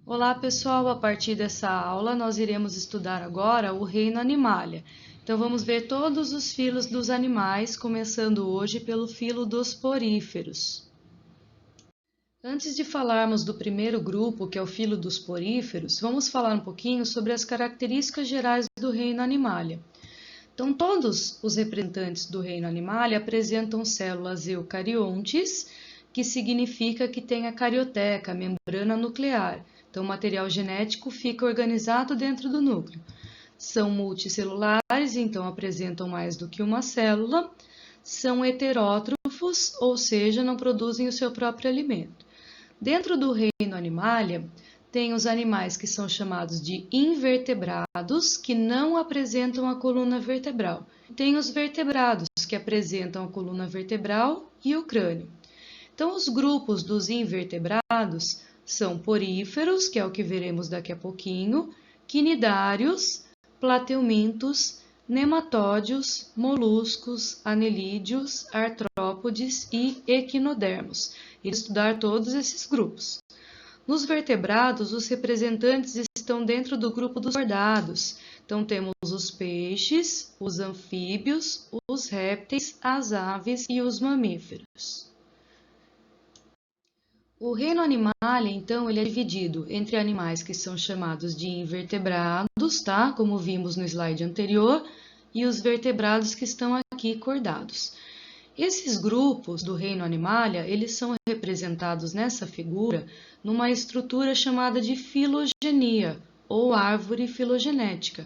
Olá pessoal, a partir dessa aula nós iremos estudar agora o reino Animalia. Então vamos ver todos os filos dos animais, começando hoje pelo filo dos poríferos. Antes de falarmos do primeiro grupo, que é o filo dos poríferos, vamos falar um pouquinho sobre as características gerais do reino Animalia. Então todos os representantes do reino Animalia apresentam células eucariontes, que significa que tem a carioteca, a membrana nuclear. Então, o material genético fica organizado dentro do núcleo. São multicelulares, então apresentam mais do que uma célula. São heterótrofos, ou seja, não produzem o seu próprio alimento. Dentro do reino Animalia, tem os animais que são chamados de invertebrados, que não apresentam a coluna vertebral. Tem os vertebrados, que apresentam a coluna vertebral e o crânio. Então, os grupos dos invertebrados são poríferos, que é o que veremos daqui a pouquinho, quinidários, plateumintos, nematódios, moluscos, anelídeos, artrópodes e equinodermos. E estudar todos esses grupos. Nos vertebrados, os representantes estão dentro do grupo dos chordados. Então, temos os peixes, os anfíbios, os répteis, as aves e os mamíferos. O reino Animalia, então, ele é dividido entre animais que são chamados de invertebrados, tá? Como vimos no slide anterior, e os vertebrados que estão aqui cordados. Esses grupos do reino Animalia, eles são representados nessa figura numa estrutura chamada de filogenia, ou árvore filogenética.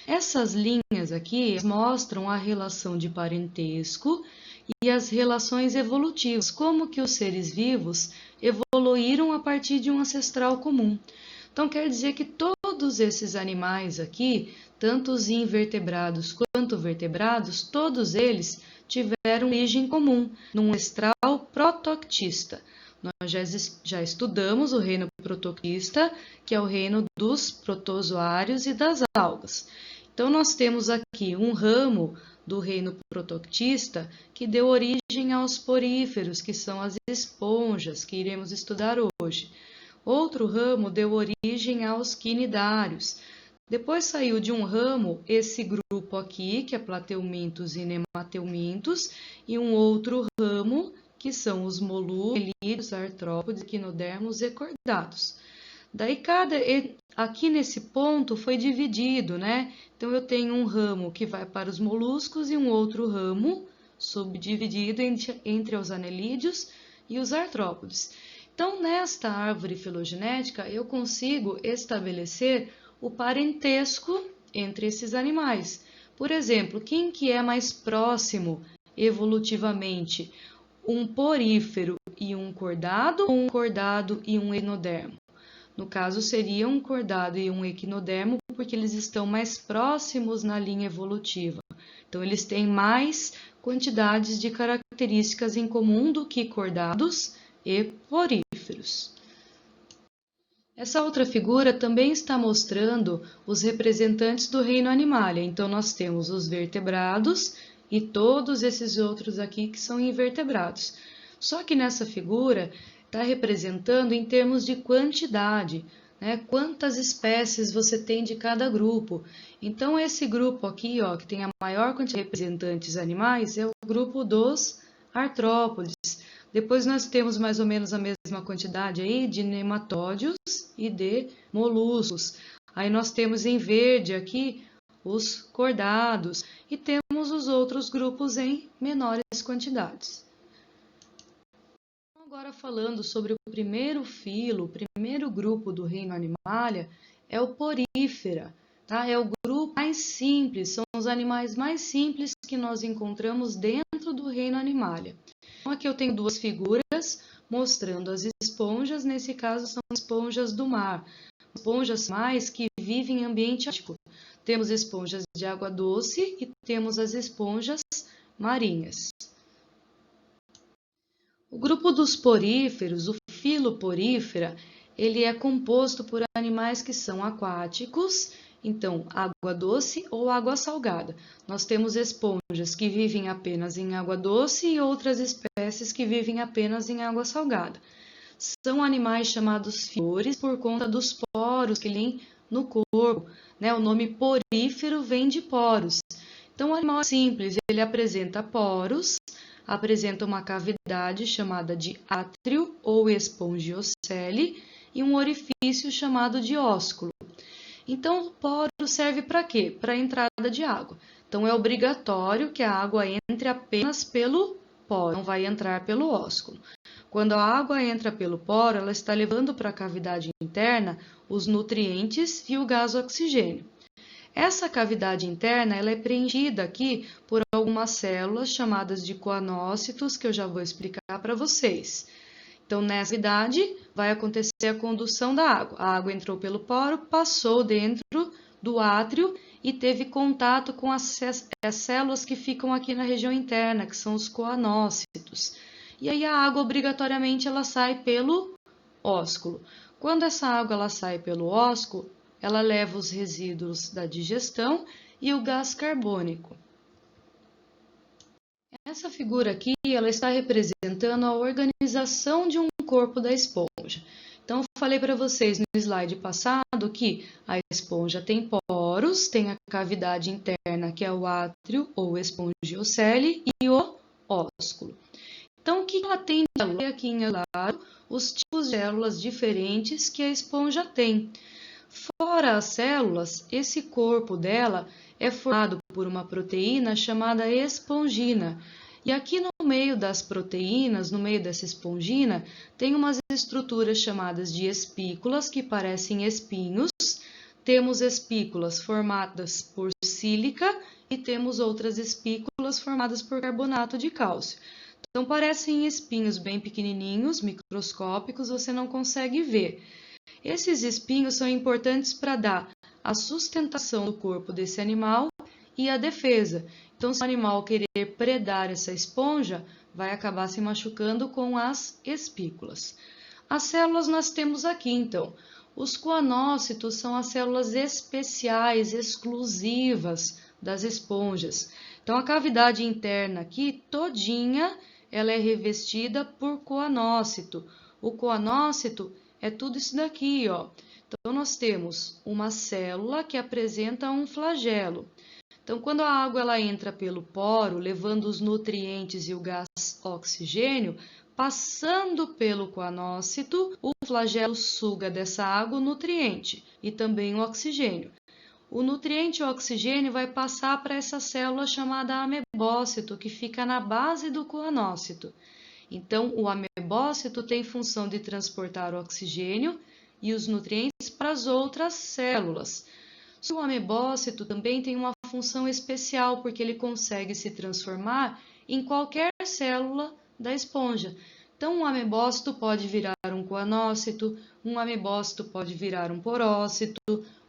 Essas linhas aqui mostram a relação de parentesco e as relações evolutivas, como que os seres vivos evoluíram a partir de um ancestral comum. Então, quer dizer que todos esses animais aqui, tanto os invertebrados quanto vertebrados, todos eles tiveram origem comum, num ancestral protoctista. Nós já estudamos o reino protoctista, que é o reino dos protozoários e das algas. Então, nós temos aqui um ramo do reino protoctista que deu origem aos poríferos, que são as esponjas, que iremos estudar hoje. Outro ramo deu origem aos quinidários. Depois saiu de um ramo esse grupo aqui, que é plateumintos e nemateumintos, e um outro ramo, que são os moluscos, anelídeos, artrópodes, equinodermos e cordados. Daí, aqui nesse ponto foi dividido, né? Então, eu tenho um ramo que vai para os moluscos e um outro ramo subdividido entre os anelídeos e os artrópodes. Então, nesta árvore filogenética, eu consigo estabelecer o parentesco entre esses animais. Por exemplo, quem que é mais próximo evolutivamente? Um porífero e um cordado ou um cordado e um equinodermo? No caso, seria um cordado e um equinodermo, porque eles estão mais próximos na linha evolutiva. Então, eles têm mais quantidades de características em comum do que cordados e poríferos. Essa outra figura também está mostrando os representantes do reino Animalia. Então, nós temos os vertebrados e todos esses outros aqui que são invertebrados. Só que nessa figura está representando em termos de quantidade, né? Quantas espécies você tem de cada grupo. Então, esse grupo aqui, ó, que tem a maior quantidade de representantes animais, é o grupo dos artrópodes. Depois nós temos mais ou menos a mesma quantidade aí de nematódios e de moluscos. Aí nós temos em verde aqui os cordados e temos os outros grupos em menores quantidades. Agora falando sobre o primeiro filo, o primeiro grupo do reino Animalia é o porífera, tá? É o grupo mais simples, são os animais mais simples que nós encontramos dentro do reino Animalia. Então, aqui eu tenho duas figuras mostrando as esponjas, nesse caso são esponjas do mar, esponjas mais que vivem em ambiente aquático. Temos esponjas de água doce e temos as esponjas marinhas. O grupo dos poríferos, o filo porífera, ele é composto por animais que são aquáticos, então água doce ou água salgada. Nós temos esponjas que vivem apenas em água doce e outras espécies que vivem apenas em água salgada. são animais chamados fibrívoros por conta dos poros que têm no corpo, né? O nome porífero vem de poros. Então, o animal é simples, ele apresenta poros, apresenta uma cavidade chamada de átrio ou espongiocele e um orifício chamado de ósculo. Então, o poro serve para quê? Para a entrada de água. Então, é obrigatório que a água entre apenas pelo poro, não vai entrar pelo ósculo. Quando a água entra pelo poro, ela está levando para a cavidade interna os nutrientes e o gás oxigênio. Essa cavidade interna ela é preenchida aqui por algumas células chamadas de coanócitos, que eu já vou explicar para vocês. Então, nessa cavidade vai acontecer a condução da água. A água entrou pelo poro, passou dentro do átrio e teve contato com as células que ficam aqui na região interna, que são os coanócitos. E aí a água obrigatoriamente ela sai pelo ósculo. Quando essa água ela sai pelo ósculo, ela leva os resíduos da digestão e o gás carbônico. Essa figura aqui, ela está representando a organização de um corpo da esponja. Então, eu falei para vocês no slide passado que a esponja tem poros, tem a cavidade interna, que é o átrio ou espongiocele, e o ósculo. Então, o que ela tem de aqui em claro? Os tipos de células diferentes que a esponja tem. Fora as células, esse corpo dela é formado por uma proteína chamada espongina. E aqui no meio das proteínas, no meio dessa espongina, tem umas estruturas chamadas de espículas, que parecem espinhos. Temos espículas formadas por sílica e temos outras espículas formadas por carbonato de cálcio. Então, parecem espinhos bem pequenininhos, microscópicos, você não consegue ver. Esses espinhos são importantes para dar a sustentação do corpo desse animal e a defesa. Então, se o animal querer predar essa esponja, vai acabar se machucando com as espículas. As células nós temos aqui, então. Os coanócitos são as células especiais, exclusivas das esponjas. Então, a cavidade interna aqui, todinha, ela é revestida por coanócito. O coanócito é tudo isso daqui, ó. Então, nós temos uma célula que apresenta um flagelo. Então, quando a água ela entra pelo poro, levando os nutrientes e o gás oxigênio, passando pelo coanócito, o flagelo suga dessa água o nutriente e também o oxigênio. O nutriente e o oxigênio vai passar para essa célula chamada amebócito, que fica na base do coanócito. Então, o amebócito tem função de transportar o oxigênio e os nutrientes para as outras células. O amebócito também tem uma função especial, porque ele consegue se transformar em qualquer célula da esponja. Então, um amebócito pode virar um coanócito, um amebócito pode virar um porócito,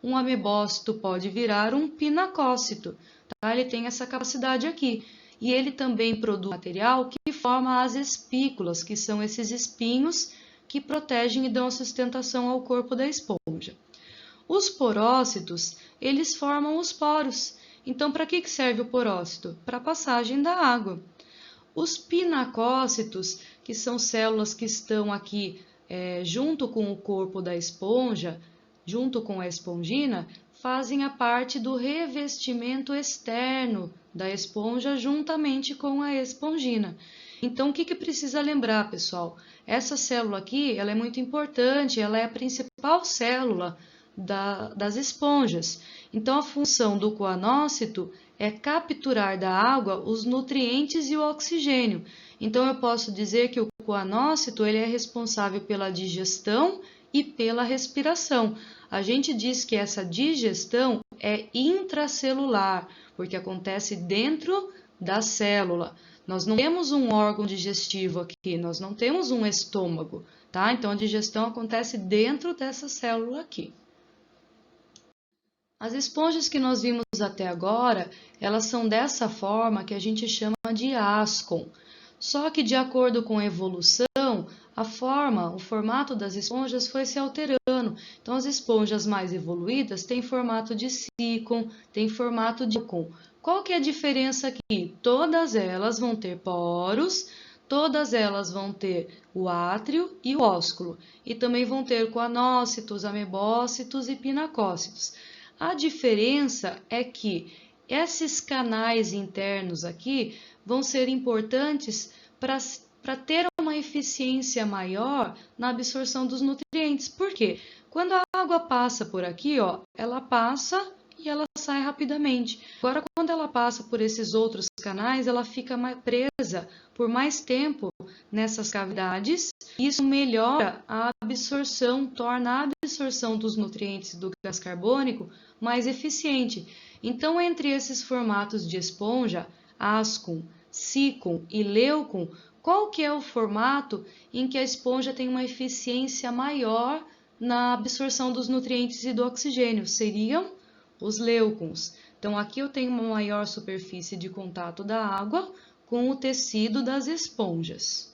um amebócito pode virar um pinacócito. Tá? Ele tem essa capacidade aqui. E ele também produz material que forma as espículas, que são esses espinhos que protegem e dão sustentação ao corpo da esponja. Os porócitos, eles formam os poros. Então, para que serve o porócito? Para a passagem da água. Os pinacócitos, que são células que estão aqui junto com o corpo da esponja, junto com a espongina, fazem a parte do revestimento externo da esponja juntamente com a espongina. Então, o que precisa lembrar, pessoal? Essa célula aqui, ela é muito importante, ela é a principal célula das esponjas. Então, a função do coanócito é capturar da água os nutrientes e o oxigênio. Então, eu posso dizer que o coanócito ele é responsável pela digestão e pela respiração. A gente diz que essa digestão é intracelular, porque acontece dentro da célula. Nós não temos um órgão digestivo aqui, nós não temos um estômago, tá? Então, a digestão acontece dentro dessa célula aqui. As esponjas que nós vimos até agora, elas são dessa forma que a gente chama de ascon. Só que, de acordo com a evolução, a forma, o formato das esponjas foi se alterando. Então, as esponjas mais evoluídas têm formato de sícon, têm formato de alcon. Qual que é a diferença aqui? Todas elas vão ter poros, todas elas vão ter o átrio e o ósculo, e também vão ter coanócitos, amebócitos e pinacócitos. A diferença é que esses canais internos aqui vão ser importantes para ter uma eficiência maior na absorção dos nutrientes. Por quê? Quando a água passa por aqui, ó, ela passa e ela sai rapidamente. Agora, quando ela passa por esses outros canais, ela fica mais presa por mais tempo nessas cavidades. Isso melhora a absorção, torna a absorção dos nutrientes do gás carbônico mais eficiente. Então, entre esses formatos de esponja, ascum, cicum e leucum, qual que é o formato em que a esponja tem uma eficiência maior na absorção dos nutrientes e do oxigênio? Seriam os leucons. Então, aqui eu tenho uma maior superfície de contato da água com o tecido das esponjas.